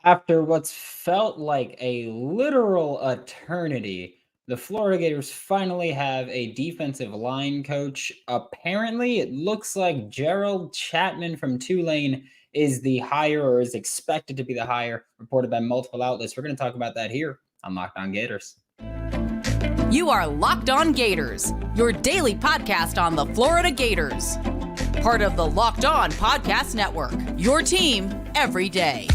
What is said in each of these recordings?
After what's felt like a literal eternity, the Florida Gators finally have a defensive line coach. Apparently, it looks like Gerald Chatman from Tulane is the hire or is expected to be the hire, reported by multiple outlets. We're going to talk about that here on Locked On Gators. You are Locked On Gators, your daily podcast on the Florida Gators. Part of the Locked On Podcast Network, your team every day.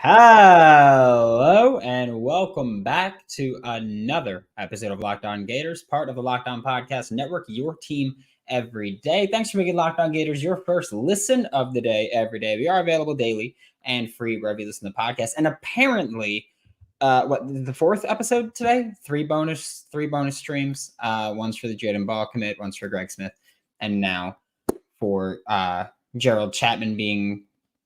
Hello and welcome back to another episode of Locked On Gators, part of the Locked On Podcast Network, your team every day. Thanks for making Locked On Gators your first listen of the day every day. We are available daily and free wherever you listen to the podcast. And apparently, the fourth episode today? Three bonus streams. One's for the Jaden Ball commit, one's for Greg Smith, and now for Gerald Chatman being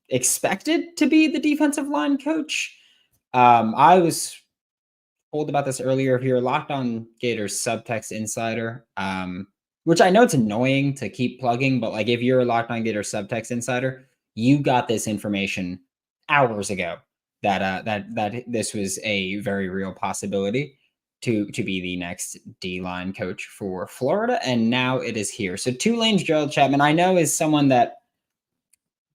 expected to be the defensive line coach. I was told about this earlier. If you're Locked On Gators subtext insider, which I know it's annoying to keep plugging, but like if you're a Locked On Gators subtext insider, you got this information hours ago that this was a very real possibility to be the next D-line coach for Florida, and now it is here. So Tulane's Gerald Chatman, I know, is someone that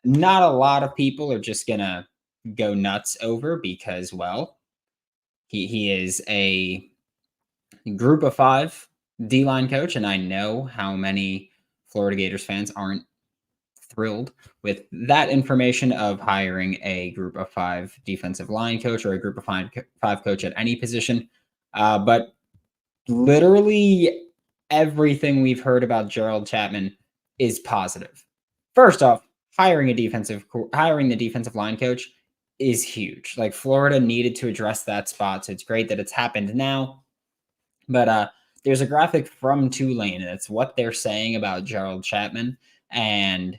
not a lot of people are just gonna go nuts over because, well, he is a group of 5 D-line coach, and I know how many Florida Gators fans aren't thrilled with that information of hiring a group of 5 defensive line coach or a group of 5 coach at any position. But literally everything we've heard about Gerald Chatman is positive. First off, hiring the defensive line coach is huge. Like, Florida needed to address that spot, so it's great that it's happened now. But there's a graphic from Tulane, and it's what they're saying about Gerald Chatman, and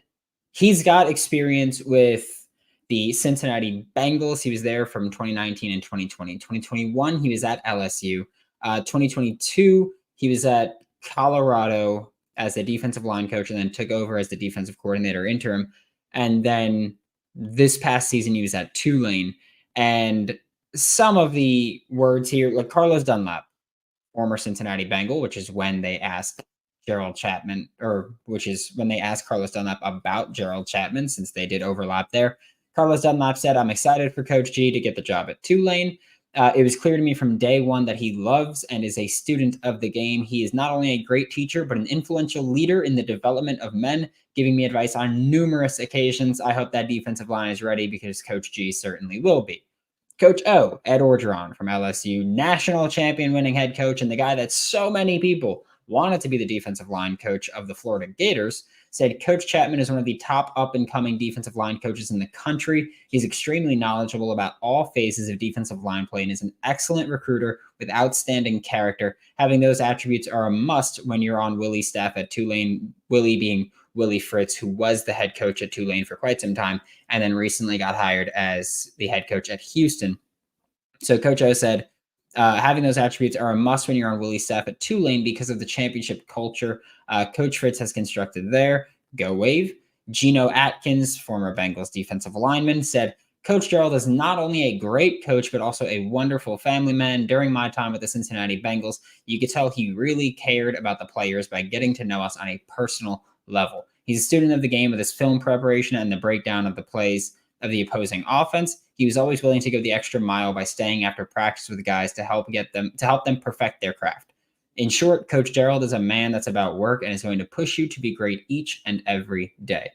he's got experience with the Cincinnati Bengals. He was there from 2019 and 2020. 2021, he was at LSU. 2022, he was at Colorado as a defensive line coach and then took over as the defensive coordinator interim. And then this past season, he was at Tulane. And some of the words here, like Carlos Dunlap, former Cincinnati Bengal, which is when they asked Gerald Chatman, or which is when they asked Carlos Dunlap about Gerald Chatman, since they did overlap there. Carlos Dunlap said, "I'm excited for Coach G to get the job at Tulane. It was clear to me from day one that he loves and is a student of the game. He is not only a great teacher, but an influential leader in the development of men, giving me advice on numerous occasions. I hope that defensive line is ready because Coach G certainly will be." Coach O, Ed Orgeron from LSU, national champion winning head coach, and the guy that so many people wanted to be the defensive line coach of the Florida Gators, said Coach Chapman is one of the top up-and-coming defensive line coaches in the country. He's extremely knowledgeable about all phases of defensive line play and is an excellent recruiter with outstanding character. Having those attributes are a must when you're on Willie's staff at Tulane, Willie being Willie Fritz, who was the head coach at Tulane for quite some time and then recently got hired as the head coach at Houston. So Coach O said, having those attributes are a must when you're on Willie's staff at Tulane because of the championship culture Coach Fritz has constructed there. Go Wave. Geno Atkins, former Bengals defensive lineman, said, Coach Gerald is not only a great coach, but also a wonderful family man. During my time with the Cincinnati Bengals, you could tell he really cared about the players by getting to know us on a personal level. He's a student of the game with his film preparation and the breakdown of the plays of the opposing offense. He was always willing to go the extra mile by staying after practice with the guys to help them perfect their craft. In short, Coach Gerald is a man that's about work and is going to push you to be great each and every day.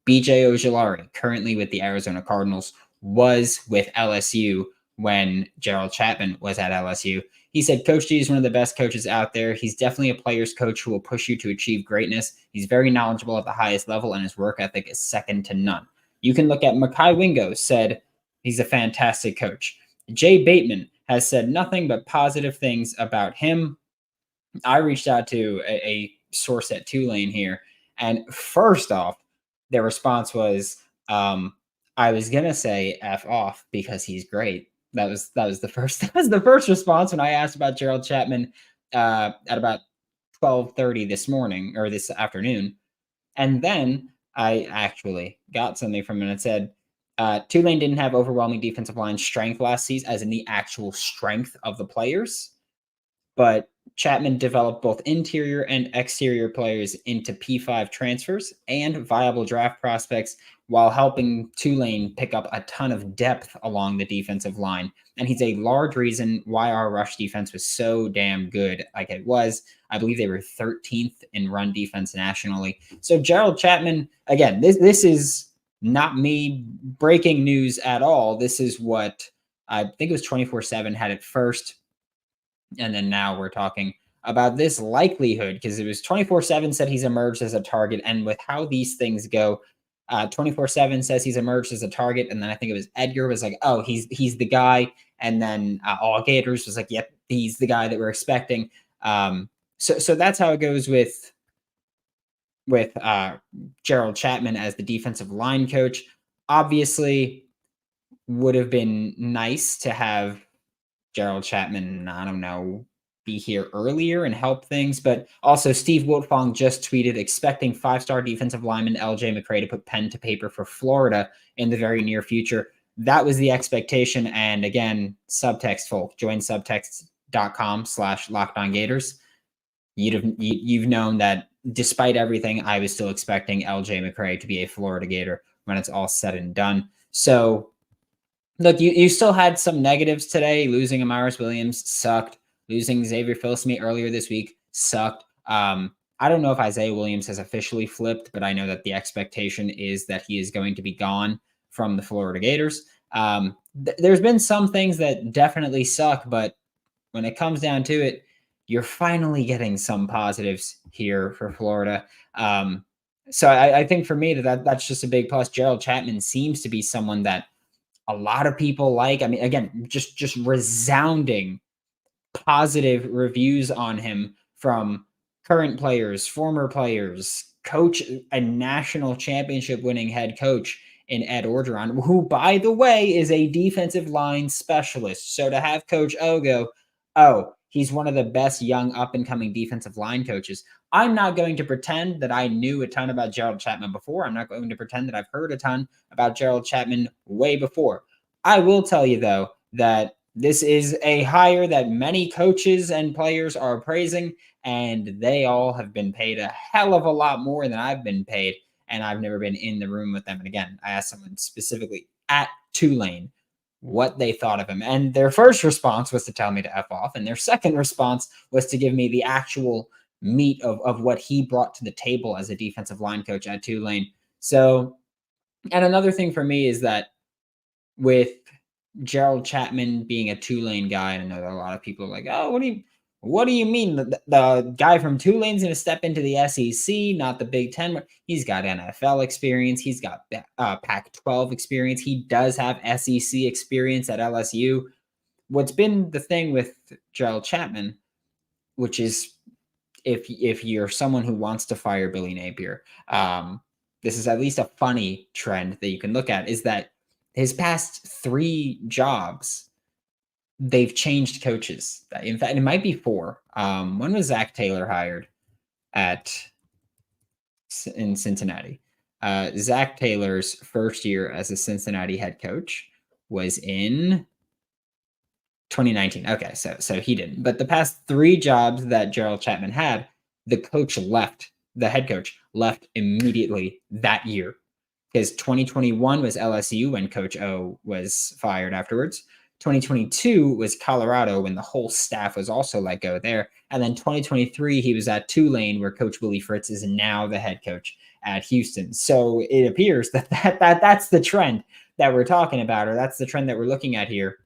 BJ Ojulari, currently with the Arizona Cardinals, was with LSU when Gerald Chatman was at LSU. He said, Coach G is one of the best coaches out there. He's definitely a player's coach who will push you to achieve greatness. He's very knowledgeable at the highest level, and his work ethic is second to none. You can look at Makai Wingo, said he's a fantastic coach. Jay Bateman has said nothing but positive things about him. I reached out to a source at Tulane here, and first off, their response was, I was going to say F off because he's great, That was the first that was the first response when I asked about Gerald Chatman at about 12:30 this morning or this afternoon. And then I actually got something from him and it said, Tulane didn't have overwhelming defensive line strength last season, as in the actual strength of the players. But Chapman developed both interior and exterior players into P5 transfers and viable draft prospects while helping Tulane pick up a ton of depth along the defensive line. And he's a large reason why our rush defense was so damn good like it was. I believe they were 13th in run defense nationally. So Gerald Chatman, again, this is not me breaking news at all. This is what I think it was 24/7 had it first. And then now we're talking about this likelihood because it was 24/7 said he's emerged as a target. And with how these things go, 24/7 says he's emerged as a target. And then I think it was Edgar was like, oh, he's the guy. And then All Gators was like, yep, he's the guy that we're expecting. So that's how it goes with Gerald Chatman as the defensive line coach. Obviously, would have been nice to have Gerald Chatman, I don't know, be here earlier and help things. But also, Steve Wiltfong just tweeted expecting 5-star defensive lineman LJ McCray to put pen to paper for Florida in the very near future. That was the expectation. And again, subtext folk, join subtext.com/LockedOnGators. You've known that despite everything, I was still expecting LJ McCray to be a Florida Gator when it's all said and done. So look, you still had some negatives today. Losing Amaris Williams sucked. Losing Xavier Philsme earlier this week sucked. I don't know if Isaiah Williams has officially flipped, but I know that the expectation is that he is going to be gone from the Florida Gators. There's been some things that definitely suck, but when it comes down to it, you're finally getting some positives here for Florida. So I think for me that's just a big plus. Gerald Chatman seems to be someone that a lot of people like. I mean, again, just resounding positive reviews on him from current players, former players, coach, a national championship winning head coach in Ed Orgeron, who, by the way, is a defensive line specialist. So to have Coach O go, oh, he's one of the best young up and coming defensive line coaches. I'm not going to pretend that I knew a ton about Gerald Chatman before. I'm not going to pretend that I've heard a ton about Gerald Chatman way before. I will tell you, though, that this is a hire that many coaches and players are praising, and they all have been paid a hell of a lot more than I've been paid, and I've never been in the room with them. And again, I asked someone specifically at Tulane what they thought of him. And their first response was to tell me to F off. And their second response was to give me the actual meat of what he brought to the table as a defensive line coach at Tulane. So, and another thing for me is that with Gerald Chatman being a Tulane guy, and I know that a lot of people are like, oh, what do you mean? The guy from Tulane's going to step into the SEC, not the Big Ten. He's got NFL experience. He's got Pac-12 experience. He does have SEC experience at LSU. What's been the thing with Gerald Chatman, which is if you're someone who wants to fire Billy Napier, this is at least a funny trend that you can look at, is that his past 3 jobs, they've changed coaches. In fact, it might be 4. When was Zach Taylor hired in Cincinnati? Zach Taylor's first year as a Cincinnati head coach was in 2019. Okay, so he didn't. But the past 3 jobs that Gerald Chatman had, the head coach left immediately that year. Because 2021 was LSU when Coach O was fired afterwards. 2022 was Colorado when the whole staff was also let go there. And then 2023, he was at Tulane where Coach Willie Fritz is now the head coach at Houston. So it appears that's the trend that we're talking about, or that's the trend that we're looking at here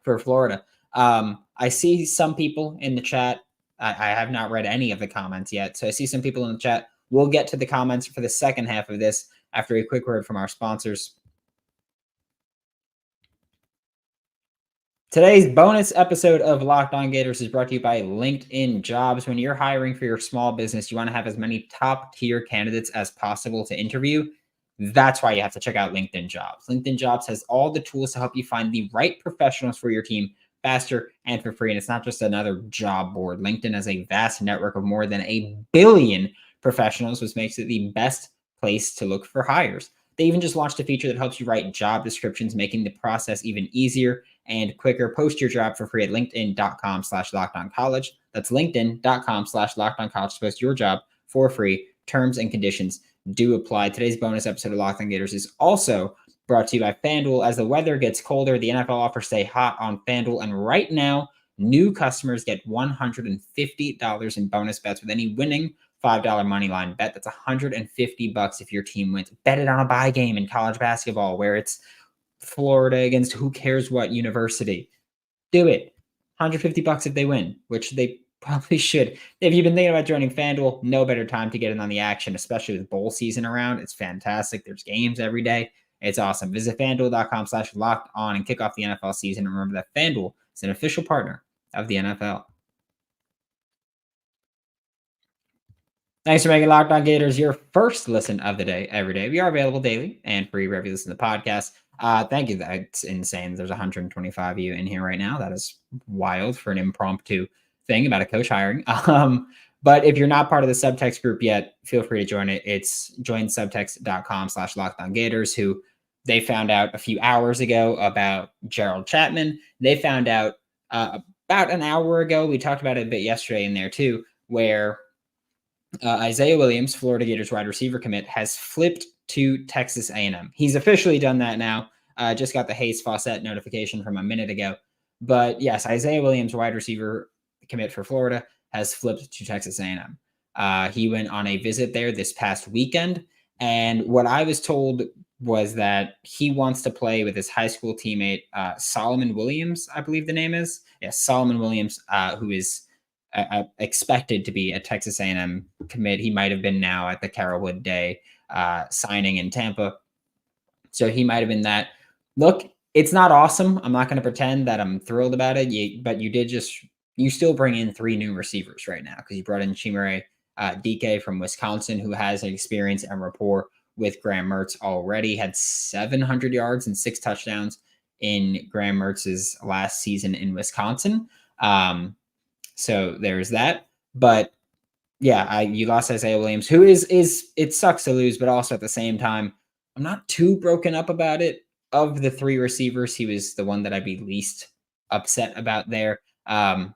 for Florida. I see some people in the chat. I have not read any of the comments yet. So I see some people in the chat. We'll get to the comments for the second half of this after a quick word from our sponsors. Today's bonus episode of Locked On Gators is brought to you by LinkedIn Jobs. When you're hiring for your small business, you want to have as many top-tier candidates as possible to interview. That's why you have to check out LinkedIn Jobs. LinkedIn Jobs has all the tools to help you find the right professionals for your team faster and for free. And it's not just another job board. LinkedIn has a vast network of more than 1 billion professionals, which makes it the best place to look for hires. They even just launched a feature that helps you write job descriptions, making the process even easier and quicker. Post your job for free at linkedin.com/lockedoncollege. That's linkedin.com/lockedoncollege to post your job for free. Terms and conditions do apply. Today's bonus episode of Locked On Gators is also brought to you by FanDuel. As the weather gets colder, the NFL offers stay hot on FanDuel. And right now, new customers get $150 in bonus bets with any winning $5 money line bet. That's $150 if your team wins. Bet it on a bye game in college basketball where it's Florida against who cares what university. Do it. $150 if they win, which they probably should. If you've been thinking about joining FanDuel, no better time to get in on the action, especially with bowl season around. It's fantastic. There's games every day. It's awesome. Visit FanDuel.com/locked on and kick off the NFL season. And remember that FanDuel is an official partner of the NFL. Thanks for making Locked On Gators your first listen of the day every day. We are available daily and free wherever you listen to the podcast. Thank you. That's insane. There's 125 of you in here right now. That is wild for an impromptu thing about a coach hiring. But if you're not part of the subtext group yet, feel free to join it. It's joinsubtext.com/LockedOnGators, who they found out a few hours ago about Gerald Chatman. They found out about an hour ago. We talked about it a bit yesterday in there too, where Isaiah Williams, Florida Gators wide receiver commit, has flipped to Texas A&M. He's officially done that now. Just got the Hayes Fawcett notification from a minute ago. But yes, Isaiah Williams, wide receiver commit for Florida, has flipped to Texas A&M. He went on a visit there this past weekend. And what I was told was that he wants to play with his high school teammate, Solomon Williams, I believe the name is. Yes, Solomon Williams, who is expected to be a Texas A&M commit. He might have been now at the Carrollwood Day signing in Tampa. So he might have been that. Look, it's not awesome. I'm not going to pretend that I'm thrilled about it, but you still bring in 3 new receivers right now because you brought in Chimere DK from Wisconsin, who has an experience and rapport with Graham Mertz already. Had 700 yards and 6 touchdowns in Graham Mertz's last season in Wisconsin. So there's that. But yeah, you lost Isaiah Williams, who is it sucks to lose, but also at the same time, I'm not too broken up about it. Of the 3 receivers, he was the one that I'd be least upset about there. So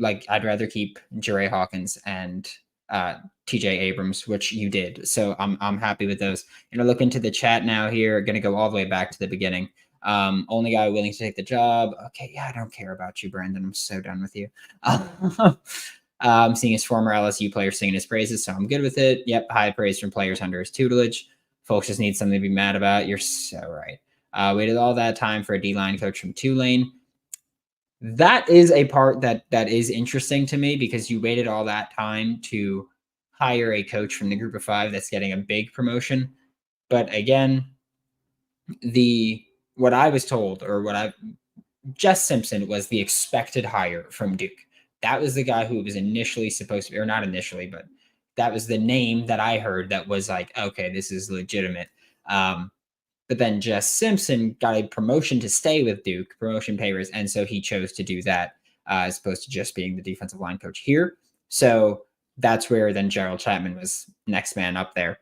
I'd rather keep Jere Hawkins and TJ Abrams, which you did. So I'm happy with those. Look into the chat now here. Going to go all the way back to the beginning. Only guy willing to take the job. Okay, yeah, I don't care about you, Brandon. I'm so done with you. I'm seeing his former LSU players singing his praises, so I'm good with it. Yep, high praise from players under his tutelage. Folks just need something to be mad about. You're so right. Waited all that time for a D-line coach from Tulane. That is a part that is interesting to me because you waited all that time to hire a coach from the group of 5 that's getting a big promotion. But again, what I was told, Jess Simpson was the expected hire from Duke. That was the guy who was initially supposed to be, or not initially, but that was the name that I heard that was like, okay, this is legitimate. But then Jess Simpson got a promotion to stay with Duke, promotion pay raise, and so he chose to do that as opposed to just being the defensive line coach here. So that's where then Gerald Chatman was next man up there.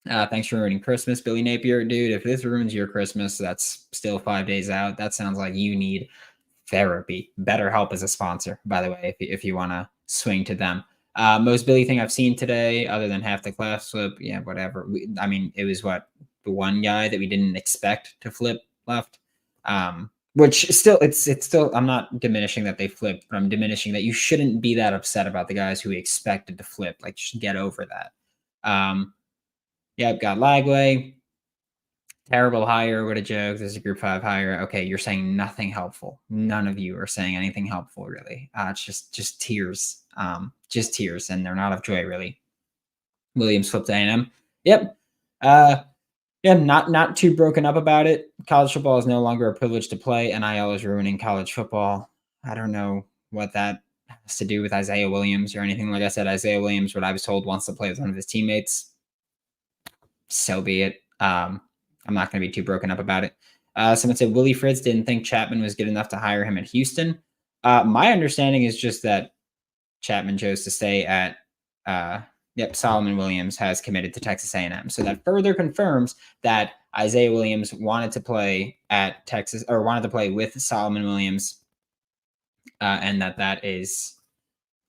Thanks for ruining Christmas, Billy Napier. Dude, if this ruins your Christmas, that's still 5 days out. That sounds like you need therapy. BetterHelp is a sponsor, by the way, if you want to swing to them. Most Billy thing I've seen today, other than half the class flip, yeah, whatever. It was the one guy that we didn't expect to flip left. Which still, it's still, I'm not diminishing that they flipped, but I'm diminishing that you shouldn't be that upset about the guys who we expected to flip. Just get over that. Yep, got Lagway. Terrible hire. What a joke. This is a group 5 hire. Okay, you're saying nothing helpful. None of you are saying anything helpful, really. It's just tears. Just tears, and they're not of joy, really. Williams flipped to A&M. Yep. Yeah, not too broken up about it. College football is no longer a privilege to play. NIL is ruining college football. I don't know what that has to do with Isaiah Williams or anything. Like I said, Isaiah Williams, what I was told, wants to play with one of his teammates. so be it. I'm not going to be too broken up about it. Someone said Willie Fritz didn't think Chapman was good enough to hire him at Houston. My understanding is just that Chapman chose to stay at Solomon Williams has committed to Texas A&M. So that further confirms that Isaiah Williams wanted to play at Texas, or wanted to play with Solomon Williams, and that is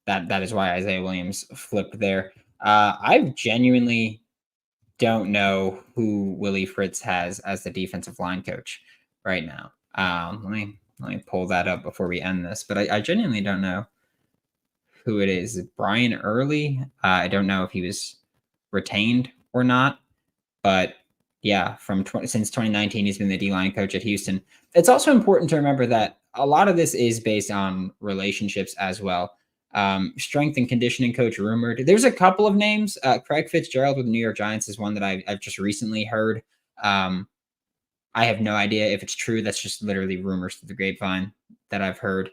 why Isaiah Williams flipped there. I genuinely don't know who Willie Fritz has as the defensive line coach right now. Let me pull that up before we end this, but I genuinely don't know who it is. Brian Early. I don't know if he was retained or not, but yeah, since 2019, he's been the D-line coach at Houston. It's also important to remember that a lot of this is based on relationships as well. Strength and conditioning coach rumored. There's a couple of names. Craig Fitzgerald with the New York Giants is one that I've just recently heard. I have no idea if it's true. That's just literally rumors through the grapevine that I've heard.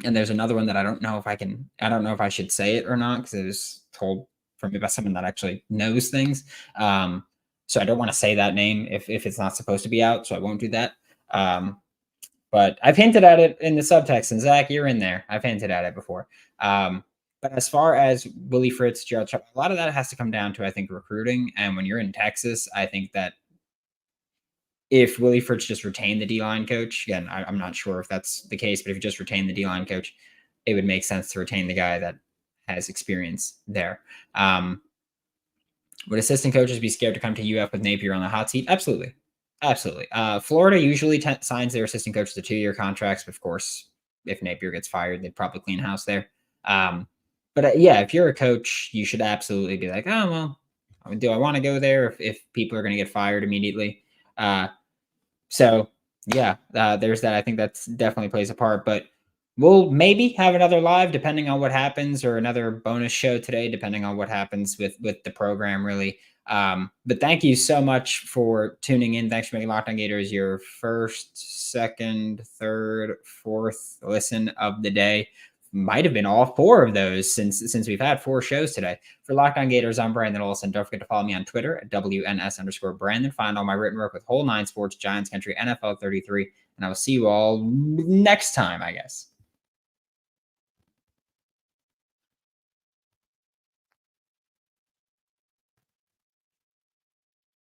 And there's another one that I don't know if I should say it or not, because it was told from me by someone that actually knows things. So I don't want to say that name if it's not supposed to be out, so I won't do that. But I've hinted at it in the subtext, and Zach, you're in there. I've hinted at it before. But as far as Willie Fritz, Gerald Chatman, a lot of that has to come down to, I think, recruiting. And when you're in Texas, I think that if Willie Fritz just retained the D-line coach, again, I'm not sure if that's the case, but if you just retain the D-line coach, it would make sense to retain the guy that has experience there. Would assistant coaches be scared to come to UF with Napier on the hot seat? Absolutely. Absolutely. Florida usually signs their assistant coaches to 2-year contracts, but of course, if Napier gets fired, they'd probably clean house there. But yeah, if you're a coach, you should absolutely be like, oh, well, do I want to go there if people are going to get fired immediately? So yeah, there's that. I think that's definitely plays a part, but we'll maybe have another live depending on what happens, or another bonus show today, depending on what happens with the program, really. But thank you so much for tuning in. Thanks for making Locked On Gators your first, second, third, fourth listen of the day. Might have been all 4 of those since we've had 4 shows today. For Locked On Gators, I'm Brandon Olsen. Don't forget to follow me on Twitter at WNS_Brandon. Find all my written work with Whole 9 Sports, Giants Country, NFL 33, and I will see you all next time, I guess.